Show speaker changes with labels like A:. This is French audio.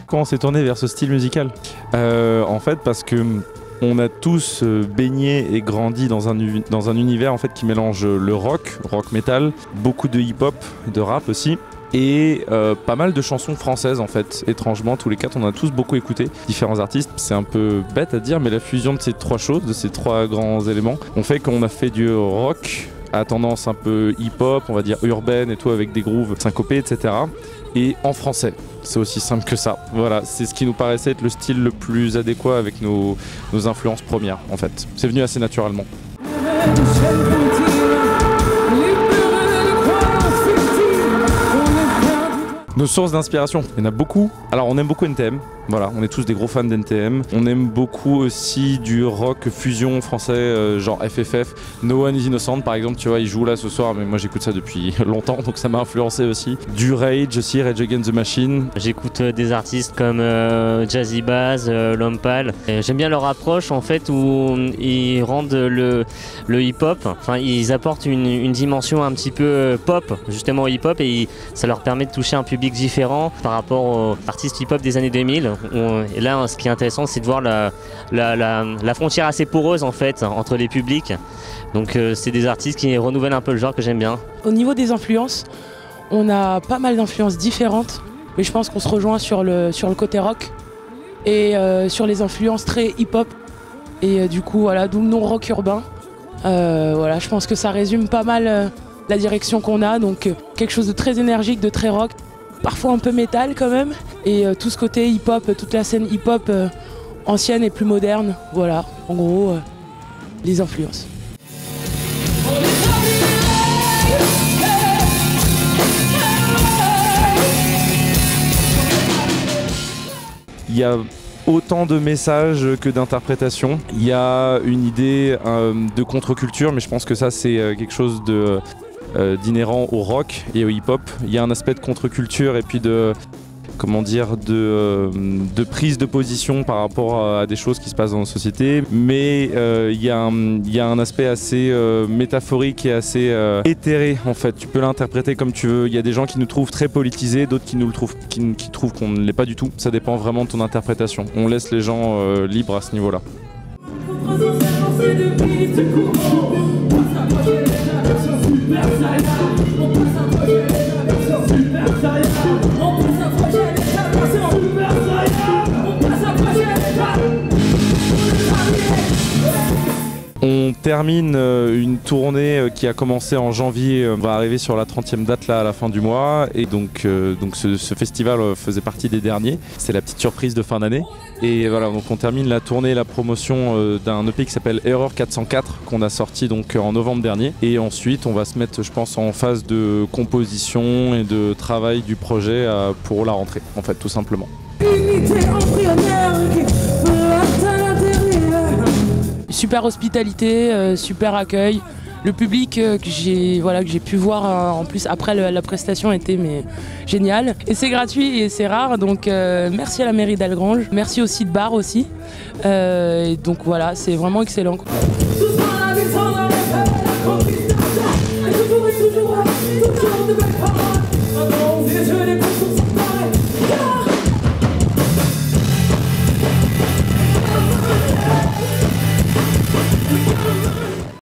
A: pourquoi on s'est tourné vers ce style musical? En fait, parce que on a tous baigné et grandi dans un univers en fait qui mélange le rock metal, beaucoup de hip-hop, de rap aussi. Et pas mal de chansons françaises en fait. Étrangement, tous les quatre, on a tous beaucoup écouté différents artistes. C'est un peu bête à dire, mais la fusion de ces trois choses, de ces trois grands éléments, on fait qu'on a fait du rock à tendance un peu hip-hop, on va dire urbaine et tout, avec des grooves syncopés, etc. Et en français. C'est aussi simple que ça. Voilà, c'est ce qui nous paraissait être le style le plus adéquat avec nos influences premières en fait. C'est venu assez naturellement. Nos sources d'inspiration, il y en a beaucoup. Alors on aime beaucoup NTM, voilà, on est tous des gros fans d'NTM. On aime beaucoup aussi du rock fusion français, genre FFF. No One Is Innocent par exemple, tu vois, il joue là ce soir, mais moi j'écoute ça depuis longtemps, donc ça m'a influencé aussi. Du Rage aussi, Rage Against the Machine.
B: J'écoute des artistes comme Jazzy Bass, Lompal. J'aime bien leur approche en fait où ils rendent le hip-hop, enfin ils apportent une dimension un petit peu pop, justement au hip-hop, et ça leur permet de toucher un public différent par rapport aux artistes hip-hop des années 2000. Et là, ce qui est intéressant, c'est de voir la frontière assez poreuse en fait entre les publics. Donc c'est des artistes qui renouvellent un peu le genre que j'aime bien.
C: Au niveau des influences, on a pas mal d'influences différentes, mais je pense qu'on se rejoint sur le côté rock et sur les influences très hip-hop. Et du coup, voilà, d'où le nom rock urbain. Voilà, je pense que ça résume pas mal la direction qu'on a. Donc quelque chose de très énergique, de très rock. Parfois un peu métal quand même, et tout ce côté hip-hop, toute la scène hip-hop ancienne et plus moderne, voilà, en gros, les influences.
A: Il y a autant de messages que d'interprétations. Il y a une idée de contre-culture, mais je pense que ça c'est quelque chose d'inhérent au rock et au hip-hop. Il y a un aspect de contre-culture et puis de prise de position par rapport à des choses qui se passent dans la société, mais il y a un aspect assez métaphorique et assez éthéré en fait. Tu peux l'interpréter comme tu veux. Il y a des gens qui nous trouvent très politisés, d'autres qui trouvent qu'on ne l'est pas du tout. Ça dépend vraiment de ton interprétation. On laisse les gens libres à ce niveau-là. On termine une tournée qui a commencé en janvier, on va arriver sur la 30e date là à la fin du mois, et donc ce festival faisait partie des derniers, c'est la petite surprise de fin d'année. Et voilà, donc on termine la tournée, la promotion d'un EP qui s'appelle Erreur 404 qu'on a sorti donc en novembre dernier, et ensuite on va se mettre, je pense, en phase de composition et de travail du projet pour la rentrée en fait, tout simplement.
C: Super hospitalité, super accueil. Le public que j'ai pu voir en plus après la prestation était génial. Et c'est gratuit et c'est rare, donc merci à la mairie d'Algrange. Merci aussi de bar aussi. Et donc voilà, c'est vraiment excellent.